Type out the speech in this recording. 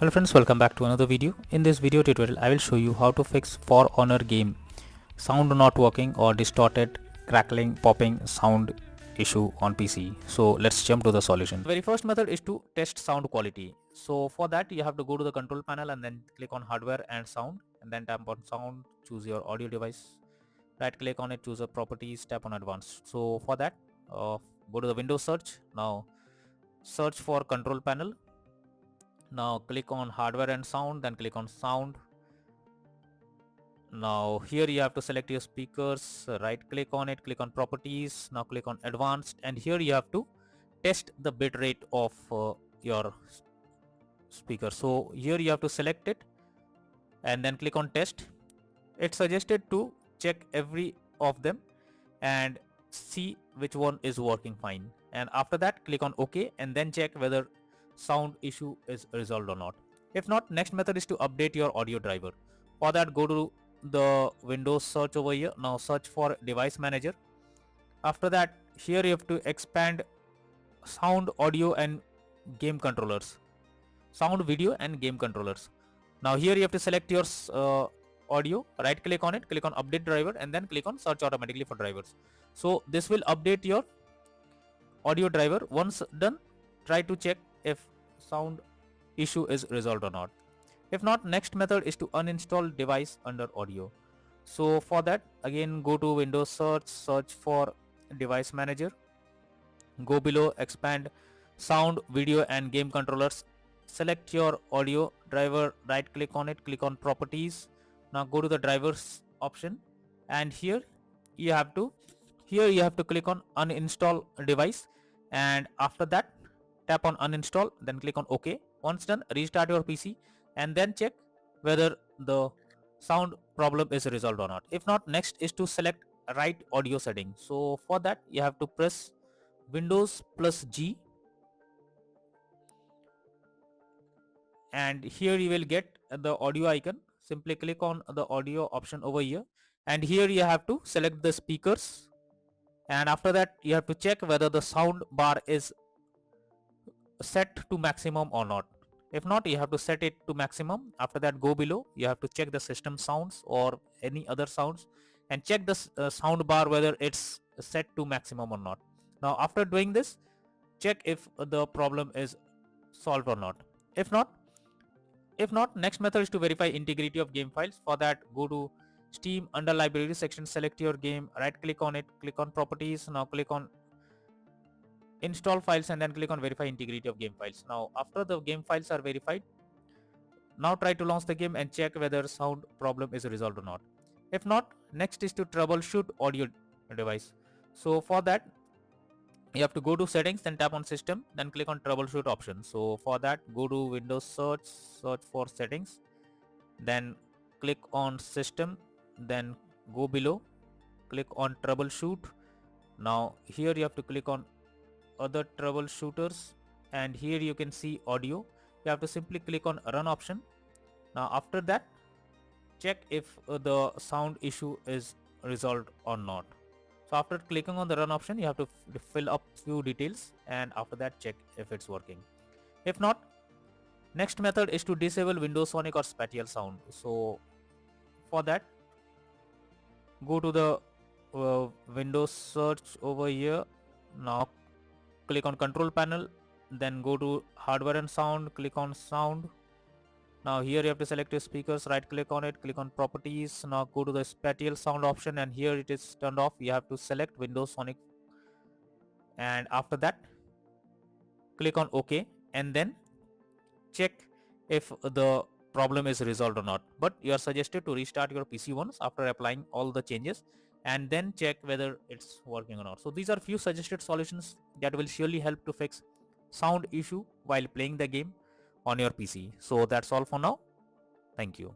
Hello friends, welcome back to another video. In this video tutorial I will show you how to fix For Honor game sound not working or distorted crackling popping sound issue on PC. So let's jump to the solution. The very first method is to test sound quality. So for that you have to go to the control panel and then click on hardware and sound, and then tap on sound, choose your audio device, right click on it, choose a properties, tap on advanced. So for that go to the Windows search. Now search for control panel. Now click on hardware and sound, then click on sound. Now here you have to select your speakers, right click on it, click on properties, now click on advanced, and here you have to test the bit rate of your speaker. So here you have to select it and then click on test. It's suggested to check every of them and see which one is working fine, and after that click on OK and then check whether sound issue is resolved or not. If not, next method is to update your audio driver. For that go to the Windows search over here. Now search for device manager. After that here you have to expand sound, audio and game controllers, sound, video and game controllers. Now here you have to select your audio, right click on it, click on update driver and then click on search automatically for drivers. So this will update your audio driver. Once done, try to check if sound issue is resolved or not. If not, next method is to uninstall device under audio. So for that again go to Windows search, search for device manager, go below expand sound, video and game controllers, select your audio driver, right click on it, click on properties. Now go to the drivers option and here you have to click on uninstall device, and after that tap on uninstall, then click on OK. Once done, restart your PC and then check whether the sound problem is resolved or not. If not, next is to select right audio setting. So for that you have to press Windows plus G, and here you will get the audio icon. Simply click on the audio option over here, and here you have to select the speakers, and after that you have to check whether the sound bar is set to maximum or not. If not, you have to set it to maximum. After that go below, you have to check the system sounds or any other sounds and check the sound bar whether it's set to maximum or not. Now after doing this, check if the problem is solved or not. If not, next method is to verify integrity of game files. For that go to Steam, under library section, select your game, right click on it, click on properties, now click on install files and then click on verify integrity of game files. Now after the game files are verified, now try to launch the game and check whether sound problem is resolved or not. If not, next is to troubleshoot audio device. So for that you have to go to settings, then tap on system, then click on troubleshoot option. So for that go to Windows search, search for settings, then click on system, then go below, click on troubleshoot. Now here you have to click on other troubleshooters, and here you can see audio. You have to simply click on run option. Now after that check if the sound issue is resolved or not. So after clicking on the run option you have to fill up few details, and after that check if it's working. If not, next method is to disable Windows Sonic or spatial sound. So for that go to the Windows search over here. Now click on control panel, then go to hardware and sound, click on sound. Now here you have to select your speakers, right click on it, click on properties. Now go to the spatial sound option, and here it is turned off. You have to select Windows Sonic, and after that click on OK and then check if the problem is resolved or not. But you are suggested to restart your PC once after applying all the changes and then check whether it's working or not. So these are few suggested solutions that will surely help to fix sound issue while playing the game on your PC. So that's all for now. Thank you.